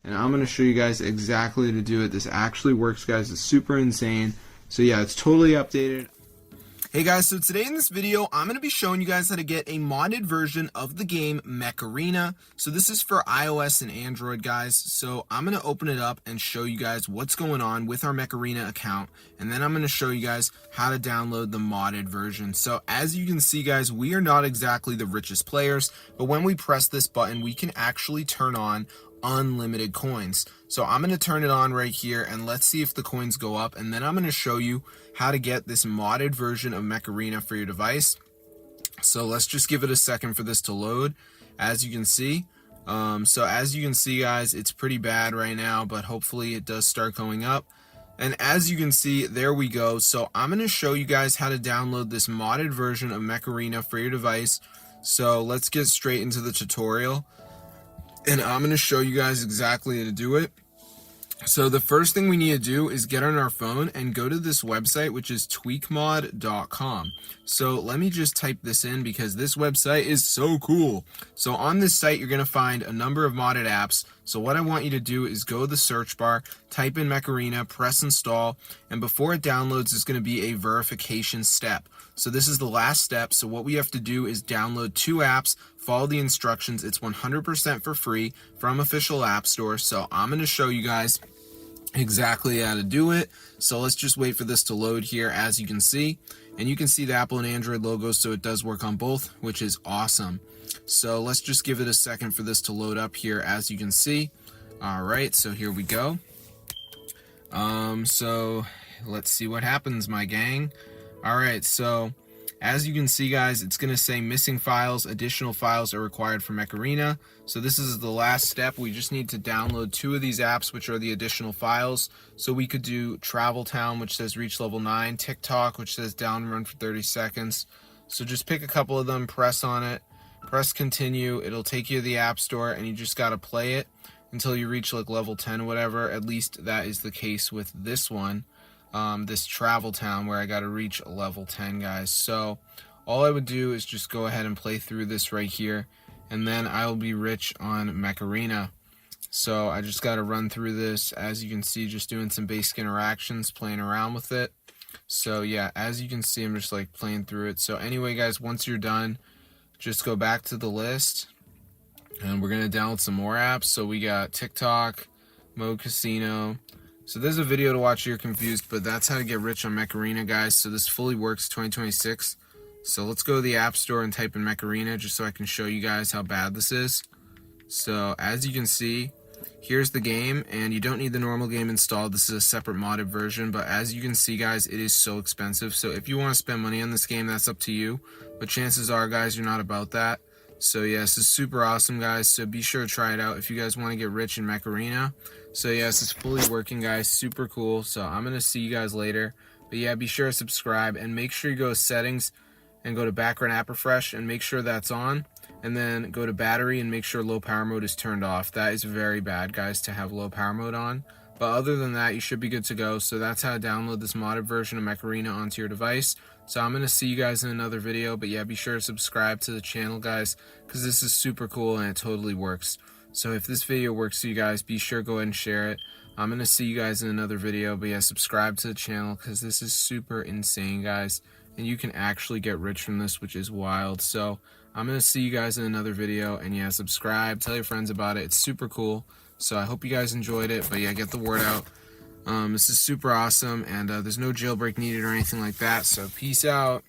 and I'm going to show you guys exactly how to do it. This actually works, guys. It's super insane. So yeah, it's totally updated. Hey guys, so today in this video, I'm going to be showing you guys how to get a modded version of the game Mech Arena. So this is for iOS and Android, guys. So I'm going to open it up and show you guys what's going on with our Mech Arena account. And then I'm going to show you guys how to download the modded version. So as you can see, guys, we are not exactly the richest players, but when we press this button, we can actually turn on unlimited coins. So I'm going to turn it on right here and let's see if the coins go up, and then I'm going to show you how to get this modded version of Mech Arena for your device. So let's just give it a second for this to load. As you can see, guys, it's pretty bad right now, but hopefully it does start going up. And as you can see, there we go. So I'm going to show you guys how to download this modded version of Mech Arena for your device. So let's get straight into the tutorial, and I'm going to show you guys exactly how to do it. So the first thing we need to do is get on our phone and go to this website, which is tweakmod.com. So let me just type this in because this website is so cool. So on this site, you're going to find a number of modded apps. So what I want you to do is go to the search bar, type in Mech Arena, press install, and before it downloads, it's going to be a verification step. So this is the last step. So what we have to do is download 2 apps, follow the instructions. It's 100% for free from official app store. So I'm going to show you guys exactly how to do it. So let's just wait for this to load here, as you can see. And you can see the Apple and Android logos, so it does work on both, which is awesome. So let's just give it a second for this to load up here, as you can see. All right, so here we go. So let's see what happens, my gang. All right, so as you can see, guys, it's going to say missing files, additional files are required for Mech Arena. So this is the last step. We just need to download 2 of these apps, which are the additional files. So we could do Travel Town, which says reach level 9, TikTok, which says down run for 30 seconds. So just pick a couple of them, press on it, press continue. It'll take you to the App Store, and you just got to play it until you reach like level 10 or whatever. At least that is the case with this one. This Travel Town, where I got to reach level 10, guys. So all I would do is just go ahead and play through this right here, and then I'll be rich on Mech Arena. So I just got to run through this, as you can see, just doing some basic interactions, playing around with it. So yeah, as you can see, I'm just like playing through it. So anyway, guys, once you're done, just go back to the list, and we're going to download some more apps. So we got TikTok, Mode Casino. So there's a video to watch if you're confused, but that's how to get rich on Mech Arena, guys. So this fully works 2026. So let's go to the App Store and type in Mech Arena just so I can show you guys how bad this is. So as you can see, here's the game, and you don't need the normal game installed. This is a separate modded version, but as you can see, guys, it is so expensive. So if you want to spend money on this game, that's up to you. But chances are, guys, you're not about that. So yeah, this is super awesome, guys. So be sure to try it out if you guys want to get rich in Mech Arena. So yeah, this is fully working, guys. Super cool. So I'm going to see you guys later. But yeah, be sure to subscribe, and make sure you go to settings and go to background app refresh and make sure that's on. And then go to battery and make sure low power mode is turned off. That is very bad, guys, to have low power mode on. But other than that, you should be good to go. So that's how to download this modded version of Mech Arena onto your device. So I'm going to see you guys in another video. But yeah, be sure to subscribe to the channel, guys, because this is super cool and it totally works. So if this video works for you guys, be sure to go ahead and share it. I'm going to see you guys in another video. But yeah, subscribe to the channel because this is super insane, guys. And you can actually get rich from this, which is wild. So I'm going to see you guys in another video. And yeah, subscribe. Tell your friends about it. It's super cool. So I hope you guys enjoyed it. But yeah, get the word out. This is super awesome. And there's no jailbreak needed or anything like that. So peace out.